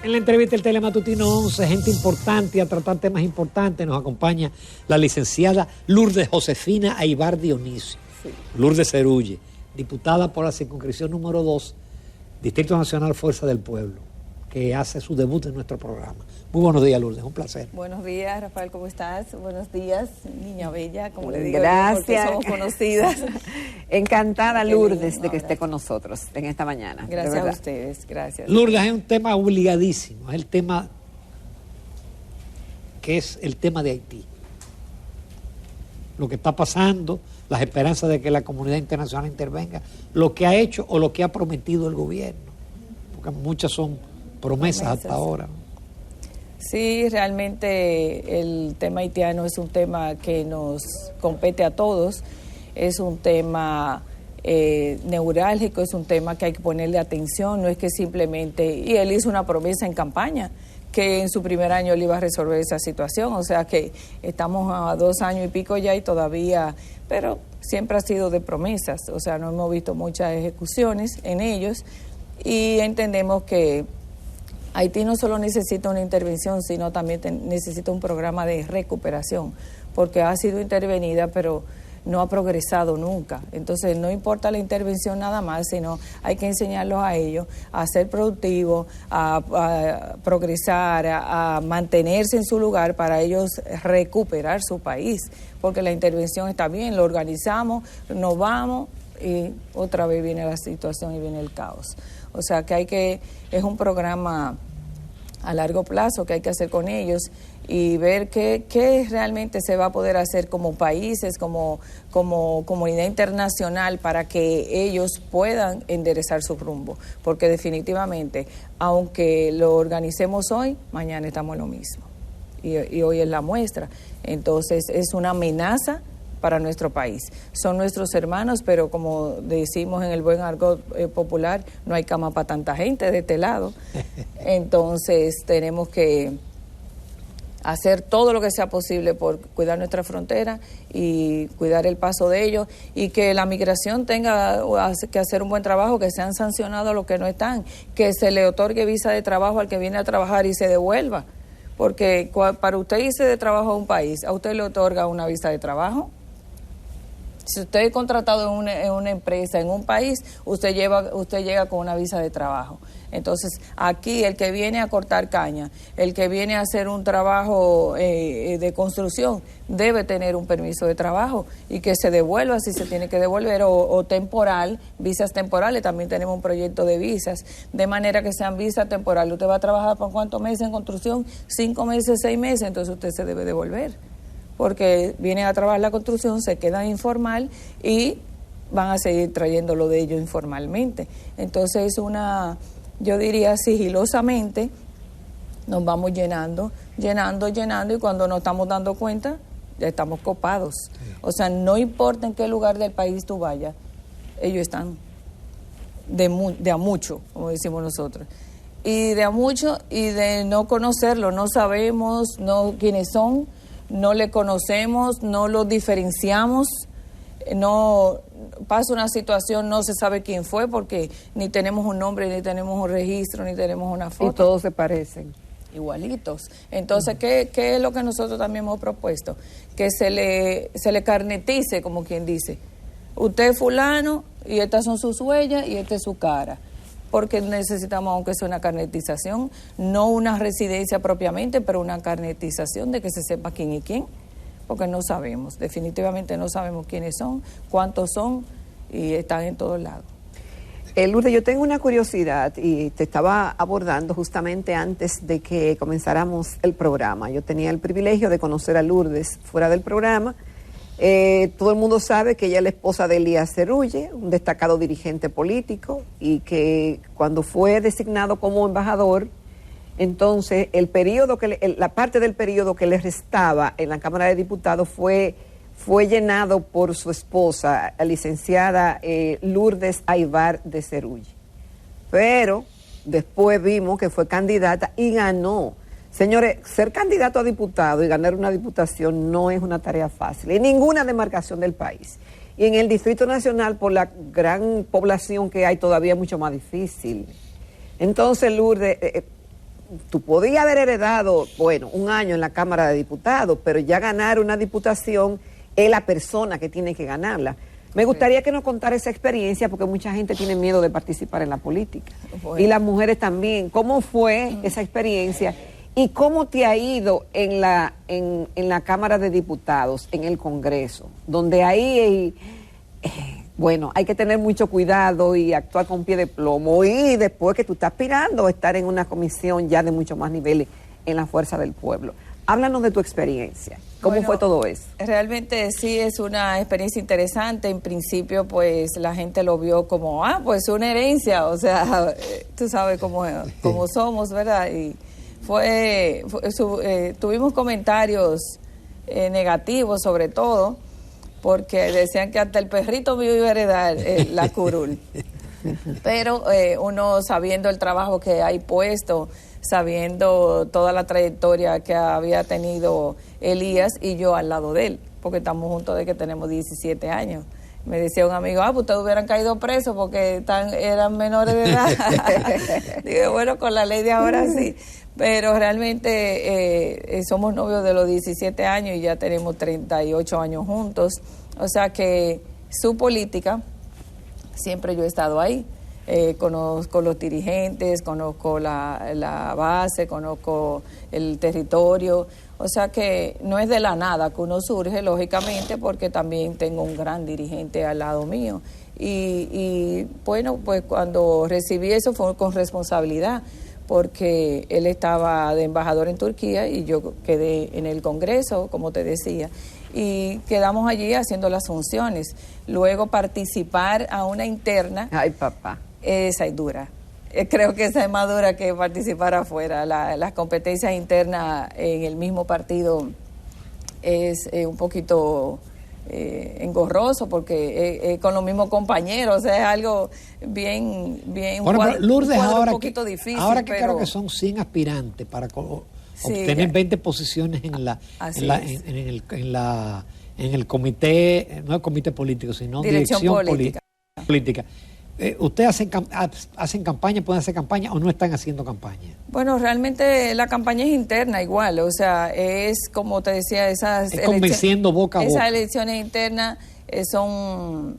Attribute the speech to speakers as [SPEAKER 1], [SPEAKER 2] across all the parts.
[SPEAKER 1] En la entrevista del Telematutino 11, gente importante a tratar temas importantes, nos acompaña la licenciada Lourdes Josefina Aybar Dionisio, sí. Lourdes Cerulle, diputada por la circunscripción número 2, Distrito Nacional Fuerza del Pueblo, que hace su debut en nuestro programa. Muy buenos días, Lourdes, un placer.
[SPEAKER 2] Buenos días, Rafael, ¿cómo estás? Buenos días, niña bella, como le digo.
[SPEAKER 3] Gracias.
[SPEAKER 2] Porque somos conocidas.
[SPEAKER 3] Encantada, Lourdes, de que esté con nosotros en esta mañana.
[SPEAKER 2] Gracias a ustedes, gracias.
[SPEAKER 1] Lourdes, es un tema obligadísimo, es el tema que es el tema de Haití. Lo que está pasando, las esperanzas de que la comunidad internacional intervenga, lo que ha hecho o lo que ha prometido el gobierno, porque muchas son promesas hasta ahora.
[SPEAKER 2] Sí, realmente el tema haitiano es un tema que nos compete a todos, es un tema neurálgico, es un tema que hay que ponerle atención, no es que simplemente, y él hizo una promesa en campaña, que en su primer año él iba a resolver esa situación, o sea que estamos a 2 años y pico ya y todavía, pero siempre ha sido de promesas, o sea, no hemos visto muchas ejecuciones en ellos y entendemos que Haití no solo necesita una intervención, sino también necesita un programa de recuperación, porque ha sido intervenida, pero no ha progresado nunca. Entonces, no importa la intervención nada más, sino hay que enseñarlos a ellos a ser productivos, a progresar, a mantenerse en su lugar para ellos recuperar su país, porque la intervención está bien, lo organizamos, nos vamos y otra vez viene la situación y viene el caos. O sea que es un programa a largo plazo que hay que hacer con ellos y ver qué realmente se va a poder hacer como países, como comunidad internacional para que ellos puedan enderezar su rumbo. Porque definitivamente, aunque lo organicemos hoy, mañana estamos en lo mismo. Y hoy es la muestra. Entonces es una amenaza para nuestro país. Son nuestros hermanos, pero como decimos en el buen argot popular, no hay cama para tanta gente de este lado. Entonces tenemos que hacer todo lo que sea posible por cuidar nuestra frontera y cuidar el paso de ellos y que la migración tenga que hacer un buen trabajo, que sean sancionados a los que no están, que se le otorgue visa de trabajo al que viene a trabajar y se devuelva. Porque para usted irse de trabajo a un país, ¿a usted le otorga una visa de trabajo? Si usted es contratado en una empresa, en un país, usted llega con una visa de trabajo. Entonces, aquí el que viene a cortar caña, el que viene a hacer un trabajo de construcción, debe tener un permiso de trabajo y que se devuelva si se tiene que devolver, o temporal, visas temporales. También tenemos un proyecto de visas, de manera que sean visas temporales. Usted va a trabajar por ¿cuántos meses en construcción? 5 meses, 6 meses, entonces usted se debe devolver. Porque vienen a trabajar la construcción, se quedan informal y van a seguir trayendo lo de ellos informalmente. Entonces yo diría sigilosamente, nos vamos llenando, y cuando nos estamos dando cuenta, ya estamos copados. Sí. O sea, no importa en qué lugar del país tú vayas, ellos están de a mucho, como decimos nosotros. Y de a mucho, y de no conocerlo, no sabemos quiénes son, no le conocemos, no lo diferenciamos, no pasa una situación, no se sabe quién fue porque ni tenemos un nombre, ni tenemos un registro, ni tenemos una foto.
[SPEAKER 3] Y todos se parecen.
[SPEAKER 2] Igualitos. Entonces, ¿qué es lo que nosotros también hemos propuesto? Que se le carnetice, como quien dice. Usted es fulano y estas son sus huellas y esta es su cara. Porque necesitamos, aunque sea una carnetización, no una residencia propiamente, pero una carnetización de que se sepa quién y quién, porque no sabemos, definitivamente no sabemos quiénes son, cuántos son, y están en todos lados.
[SPEAKER 3] Lourdes, yo tengo una curiosidad y te estaba abordando justamente antes de que comenzáramos el programa. Yo tenía el privilegio de conocer a Lourdes fuera del programa. Todo el mundo sabe que ella es la esposa de Elías Cerulle, un destacado dirigente político, y que cuando fue designado como embajador, entonces la parte del periodo que le restaba en la Cámara de Diputados fue llenado por su esposa, la licenciada Lourdes Aybar de Cerulle. Pero después vimos que fue candidata y ganó. Señores, ser candidato a diputado y ganar una diputación no es una tarea fácil en ninguna demarcación del país. Y en el Distrito Nacional, por la gran población que hay, todavía es mucho más difícil. Entonces, Lourdes, tú podías haber heredado, bueno, un año en la Cámara de Diputados, pero ya ganar una diputación es la persona que tiene que ganarla. Me gustaría que nos contara esa experiencia, porque mucha gente tiene miedo de participar en la política. Bueno. Y las mujeres también. ¿Cómo fue esa experiencia? ¿Y cómo te ha ido en la Cámara de Diputados, en el Congreso? Donde ahí, bueno, hay que tener mucho cuidado y actuar con pie de plomo. Y después que tú estás aspirando a estar en una comisión ya de mucho más niveles en la Fuerza del Pueblo. Háblanos de tu experiencia. ¿Cómo fue todo eso?
[SPEAKER 2] Realmente sí es una experiencia interesante. En principio, pues la gente lo vio como, pues una herencia. O sea, tú sabes cómo somos, ¿verdad? Y tuvimos comentarios negativos, sobre todo, porque decían que hasta el perrito mío iba a heredar la curul. Pero uno, sabiendo el trabajo que hay puesto, sabiendo toda la trayectoria que había tenido Elías y yo al lado de él, porque estamos juntos de que tenemos 17 años. Me decía un amigo, pues ustedes hubieran caído presos porque eran menores de edad. Digo, bueno, con la ley de ahora sí. Pero realmente somos novios de los 17 años y ya tenemos 38 años juntos. O sea que su política, siempre yo he estado ahí. Conozco los dirigentes, conozco la base, conozco el territorio. O sea que no es de la nada que uno surge, lógicamente, porque también tengo un gran dirigente al lado mío. Y bueno, pues cuando recibí eso fue con responsabilidad, porque él estaba de embajador en Turquía y yo quedé en el Congreso, como te decía, y quedamos allí haciendo las funciones. Luego participar a una interna.
[SPEAKER 3] Ay, papá.
[SPEAKER 2] Esa es dura. Creo que esa es más dura que participar afuera. Las competencias internas en el mismo partido es un poquito engorroso, porque con los mismos compañeros, o sea, es algo bien
[SPEAKER 1] bueno, Lourdes,
[SPEAKER 2] un poquito difícil.
[SPEAKER 1] Ahora que creo que son 100 aspirantes para obtener 20 posiciones en el comité, no el comité político, sino dirección política. ¿Ustedes hacen campaña, pueden hacer campaña o no están haciendo campaña?
[SPEAKER 2] Bueno, realmente la campaña es interna igual, o sea, es como te decía, es
[SPEAKER 1] convenciendo boca a boca.
[SPEAKER 2] Esas elecciones internas son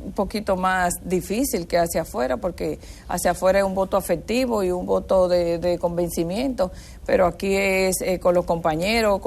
[SPEAKER 2] un poquito más difícil que hacia afuera, porque hacia afuera es un voto afectivo y un voto de convencimiento, pero aquí es con los compañeros,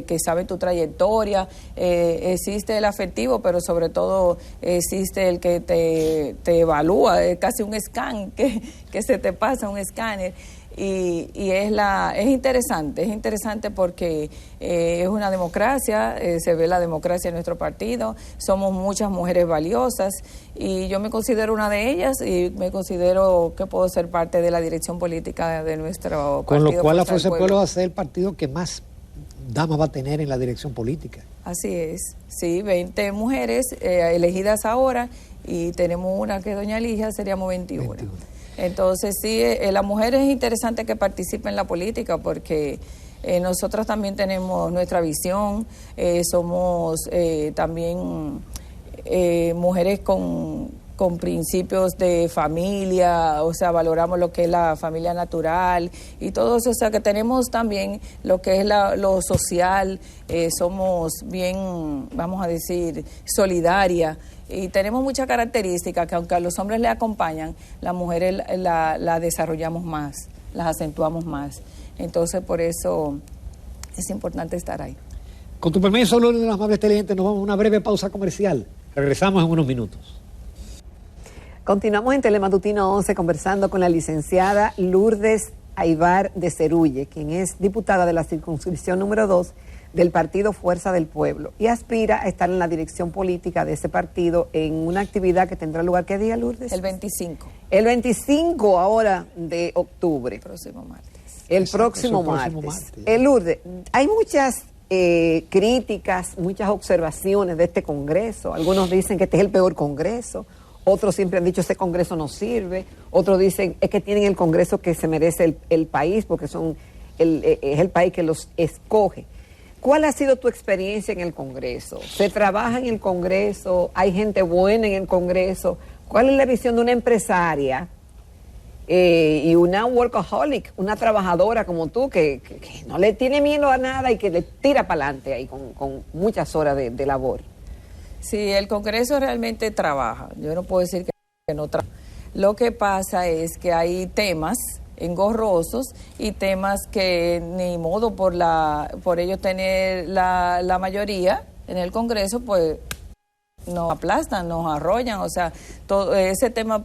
[SPEAKER 2] que saben tu trayectoria, existe el afectivo, pero sobre todo existe el que te evalúa, es casi un scan que se te pasa, un escáner, y es interesante porque es una democracia, se ve la democracia en nuestro partido, somos muchas mujeres valiosas y yo me considero una de ellas y me considero que puedo ser parte de la dirección política de nuestro partido.
[SPEAKER 1] Con lo cual la Fuerza del Pueblo va a ser el partido que más damas va a tener en la dirección política.
[SPEAKER 2] Así es, sí, 20 mujeres elegidas ahora y tenemos una que es doña Ligia, seríamos 21. Entonces sí, la mujer es interesante que participe en la política porque nosotros también tenemos nuestra visión, somos también mujeres con principios de familia, o sea, valoramos lo que es la familia natural y todo eso, o sea, que tenemos también lo que es lo social, somos bien, vamos a decir, solidaria y tenemos muchas características que aunque a los hombres le acompañan, las mujeres la desarrollamos más, las acentuamos más. Entonces, por eso es importante estar ahí.
[SPEAKER 1] Con tu permiso, Lourdes, de los amables televidentes, nos vamos a una breve pausa comercial. Regresamos en unos minutos.
[SPEAKER 3] Continuamos en Telematutino 11 conversando con la licenciada Lourdes Aybar de Cerulle, quien es diputada de la circunscripción número 2 del partido Fuerza del Pueblo y aspira a estar en la dirección política de ese partido en una actividad que tendrá lugar, ¿qué día, Lourdes?
[SPEAKER 2] El 25.
[SPEAKER 3] El 25 ahora de octubre.
[SPEAKER 2] El próximo martes.
[SPEAKER 3] El próximo martes. Lourdes, hay muchas críticas, muchas observaciones de este Congreso. Algunos dicen que este es el peor Congreso. Otros siempre han dicho ese Congreso no sirve, otros dicen es que tienen el Congreso que se merece el país porque es el país que los escoge. ¿Cuál ha sido tu experiencia en el Congreso? ¿Se trabaja en el Congreso? ¿Hay gente buena en el Congreso? ¿Cuál es la visión de una empresaria y una workaholic, una trabajadora como tú, que no le tiene miedo a nada y que le tira para adelante ahí con muchas horas de labor.
[SPEAKER 2] Sí, el Congreso realmente trabaja. Yo no puedo decir que no trabaja. Lo que pasa es que hay temas engorrosos y temas que ni modo por ellos tener la mayoría en el Congreso, pues nos aplastan, nos arrollan. O sea, todo ese tema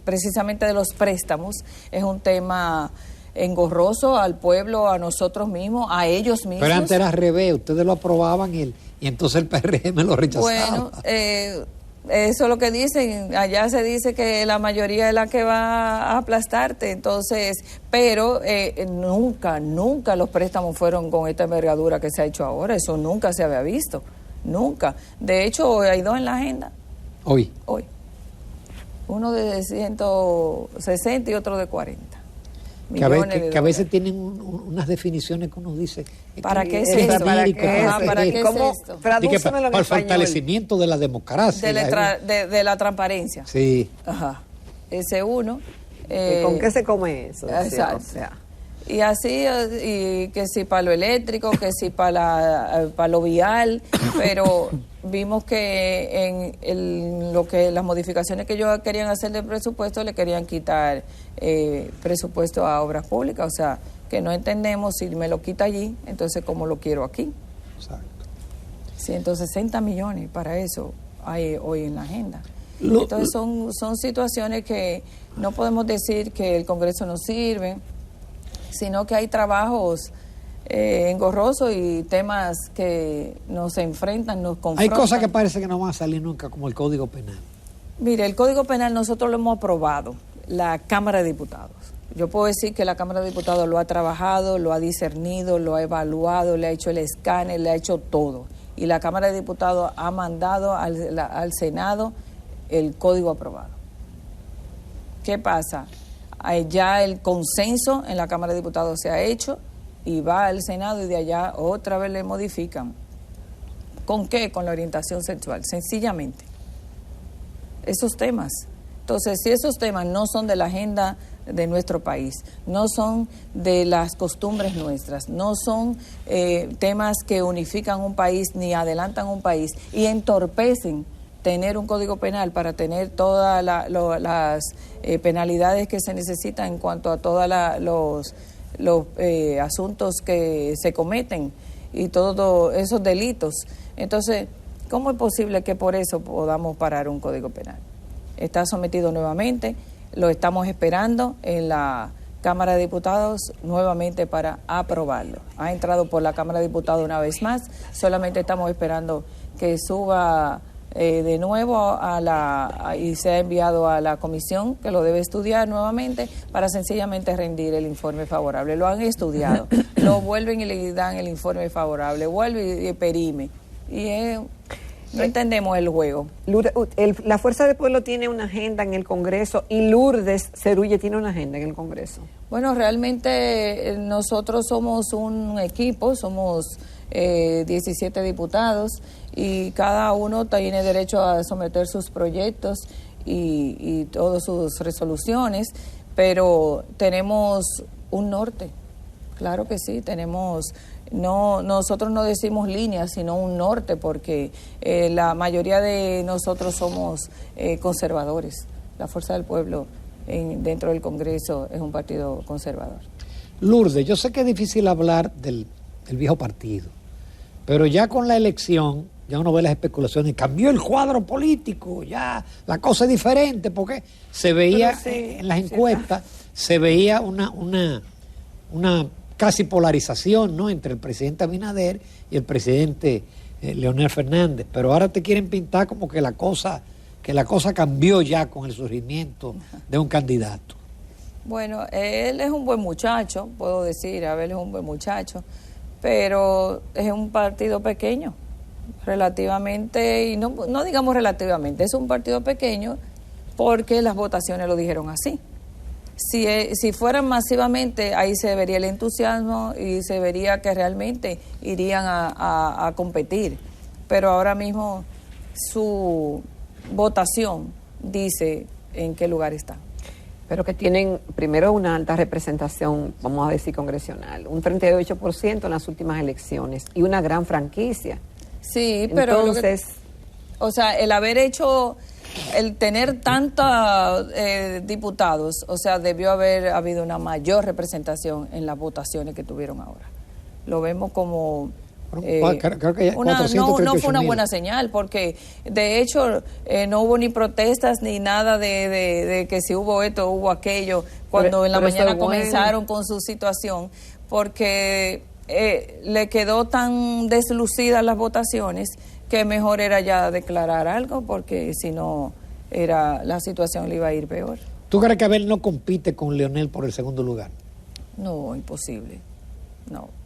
[SPEAKER 2] precisamente de los préstamos es un tema engorroso al pueblo, a nosotros mismos, a ellos mismos.
[SPEAKER 1] Pero antes era al revés, ustedes lo aprobaban y entonces el PRM lo rechazaba.
[SPEAKER 2] Bueno, eso es lo que dicen. Allá se dice que la mayoría es la que va a aplastarte. Entonces, pero nunca los préstamos fueron con esta envergadura que se ha hecho ahora. Eso nunca se había visto. Nunca. De hecho, hoy hay dos en la agenda.
[SPEAKER 1] Hoy.
[SPEAKER 2] Uno de 160 y otro de 40.
[SPEAKER 1] Que a veces tienen unas definiciones que uno dice.
[SPEAKER 2] ¿Para qué es eso? ¿Para qué es esto?
[SPEAKER 3] Tradúcemelo en
[SPEAKER 1] para el
[SPEAKER 3] español.
[SPEAKER 1] fortalecimiento de la democracia.
[SPEAKER 2] De la transparencia.
[SPEAKER 1] Sí.
[SPEAKER 2] Ajá. Ese uno.
[SPEAKER 3] ¿Con qué se come eso?
[SPEAKER 2] Exacto.
[SPEAKER 3] O sea.
[SPEAKER 2] Y así, y que si para lo eléctrico, que si para lo vial, pero vimos que en lo que las modificaciones que ellos querían hacer del presupuesto le querían quitar presupuesto a obras públicas, o sea, que no entendemos si me lo quita allí, entonces cómo lo quiero aquí.
[SPEAKER 1] Exacto.
[SPEAKER 2] 160 millones para eso hay hoy en la agenda. Entonces son situaciones que no podemos decir que el Congreso no sirve, sino que hay trabajos engorrosos y temas que nos enfrentan, nos confrontan.
[SPEAKER 1] Hay cosas que parece que no van a salir nunca, como el Código Penal.
[SPEAKER 2] Mire, el Código Penal nosotros lo hemos aprobado, la Cámara de Diputados. Yo puedo decir que la Cámara de Diputados lo ha trabajado, lo ha discernido, lo ha evaluado, le ha hecho el escáner, le ha hecho todo. Y la Cámara de Diputados ha mandado al Senado el código aprobado. ¿Qué pasa? Ya el consenso en la Cámara de Diputados se ha hecho y va al Senado y de allá otra vez le modifican. ¿Con qué? Con la orientación sexual, sencillamente. Esos temas. Entonces, si esos temas no son de la agenda de nuestro país, no son de las costumbres nuestras, no son temas que unifican un país ni adelantan un país y entorpecen tener un código penal para tener todas las penalidades que se necesitan en cuanto a todos los asuntos que se cometen y todos esos delitos. Entonces, ¿cómo es posible que por eso podamos parar un código penal? Está sometido nuevamente, lo estamos esperando en la Cámara de Diputados nuevamente para aprobarlo. Ha entrado por la Cámara de Diputados una vez más, solamente estamos esperando que suba de nuevo y sea enviado a la comisión que lo debe estudiar nuevamente para sencillamente rendir el informe favorable. Lo han estudiado, lo vuelven y le dan el informe favorable, vuelve y perime. Y no entendemos el juego.
[SPEAKER 3] La Fuerza del Pueblo tiene una agenda en el Congreso y Lourdes Cerulle tiene una agenda en el Congreso.
[SPEAKER 2] Bueno, realmente nosotros somos un equipo, somos 17 diputados y cada uno tiene derecho a someter sus proyectos y todas sus resoluciones, pero tenemos un norte, claro que sí, nosotros no decimos líneas, sino un norte, porque la mayoría de nosotros somos conservadores. La Fuerza del Pueblo dentro del Congreso es un partido conservador.
[SPEAKER 1] Lourdes, yo sé que es difícil hablar del viejo partido, pero ya con la elección, ya uno ve las especulaciones, cambió el cuadro político, ya la cosa es diferente, porque se veía en las encuestas, se veía una casi polarización, ¿no?, entre el presidente Abinader y el presidente Leonel Fernández, pero ahora te quieren pintar como que la cosa cambió ya con el surgimiento de un candidato.
[SPEAKER 2] Bueno, él es un buen muchacho, puedo decir, Abel es un buen muchacho, pero es un partido pequeño, relativamente, y no digamos relativamente, es un partido pequeño porque las votaciones lo dijeron así. Si fueran masivamente, ahí se vería el entusiasmo y se vería que realmente irían a competir. Pero ahora mismo su votación dice en qué lugar está.
[SPEAKER 3] Pero que tienen primero una alta representación, vamos a decir, congresional, un 38% en las últimas elecciones y una gran franquicia.
[SPEAKER 2] Sí, pero
[SPEAKER 3] entonces,
[SPEAKER 2] o sea, el haber hecho, el tener tantos diputados, o sea, debió haber habido una mayor representación en las votaciones que tuvieron ahora. Lo vemos como
[SPEAKER 1] creo que
[SPEAKER 2] no fue una buena señal, porque de hecho no hubo ni protestas ni nada de que si hubo esto o hubo aquello cuando en la mañana comenzaron con su situación, porque le quedó tan deslucidas las votaciones que mejor era ya declarar algo, porque si no la situación le iba a ir peor.
[SPEAKER 1] ¿Tú crees que Abel no compite con Leonel por el segundo lugar?
[SPEAKER 2] No, imposible. No.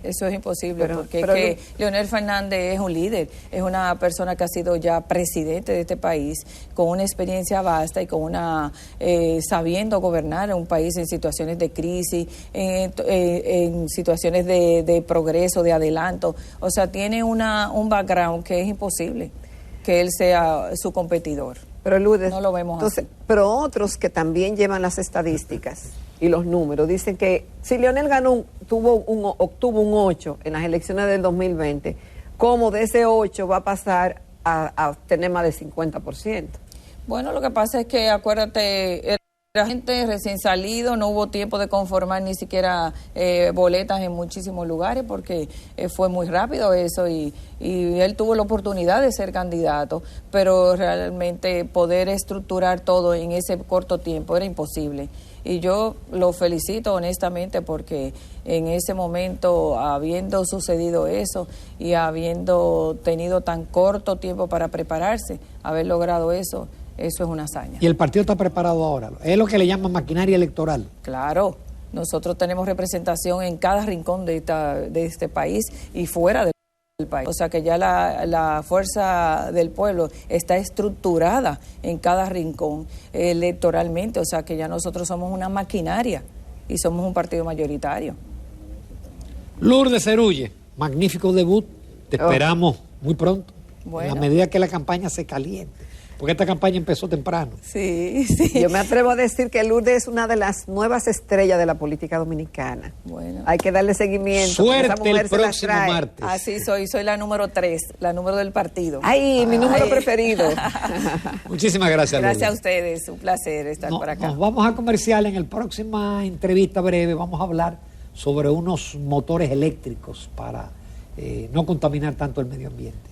[SPEAKER 2] Eso es imposible, porque Leonel Fernández es un líder, es una persona que ha sido ya presidente de este país, con una experiencia vasta y con sabiendo gobernar un país en situaciones de crisis, en situaciones de progreso, de adelanto. O sea, tiene un background que es imposible que él sea su competidor.
[SPEAKER 3] Pero Lourdes,
[SPEAKER 2] no lo vemos así.
[SPEAKER 3] Pero otros que también llevan las estadísticas y los números dicen que si Leonel obtuvo un 8 en las elecciones del 2020, ¿cómo de ese 8 va a pasar a tener más del 50%?
[SPEAKER 2] Bueno, lo que pasa es que, acuérdate, la gente recién salido, no hubo tiempo de conformar ni siquiera boletas en muchísimos lugares, porque fue muy rápido eso y él tuvo la oportunidad de ser candidato, pero realmente poder estructurar todo en ese corto tiempo era imposible. Y yo lo felicito honestamente, porque en ese momento, habiendo sucedido eso y habiendo tenido tan corto tiempo para prepararse, haber logrado eso es una hazaña.
[SPEAKER 1] ¿Y el partido está preparado ahora? Es lo que le llaman maquinaria electoral.
[SPEAKER 2] Claro, nosotros tenemos representación en cada rincón de este país y fuera del país. O sea que ya la fuerza del pueblo está estructurada en cada rincón electoralmente. O sea que ya nosotros somos una maquinaria y somos un partido mayoritario.
[SPEAKER 1] Lourdes Cerulle, magnífico debut. Te esperamos muy pronto,
[SPEAKER 2] bueno,
[SPEAKER 1] a medida que la campaña se caliente. Porque esta campaña empezó temprano.
[SPEAKER 2] Sí, sí.
[SPEAKER 3] Yo me atrevo a decir que Lourdes es una de las nuevas estrellas de la política dominicana.
[SPEAKER 2] Bueno.
[SPEAKER 3] Hay que darle seguimiento.
[SPEAKER 1] Suerte el próximo martes.
[SPEAKER 2] Así soy la número 3, la número del partido.
[SPEAKER 3] ¡Ay, mi número preferido!
[SPEAKER 1] Muchísimas gracias,
[SPEAKER 2] Gracias
[SPEAKER 1] Lourdes.
[SPEAKER 2] a ustedes, un placer estar por acá.
[SPEAKER 1] Nos vamos a comercial. En la próxima entrevista breve vamos a hablar sobre unos motores eléctricos para no contaminar tanto el medio ambiente.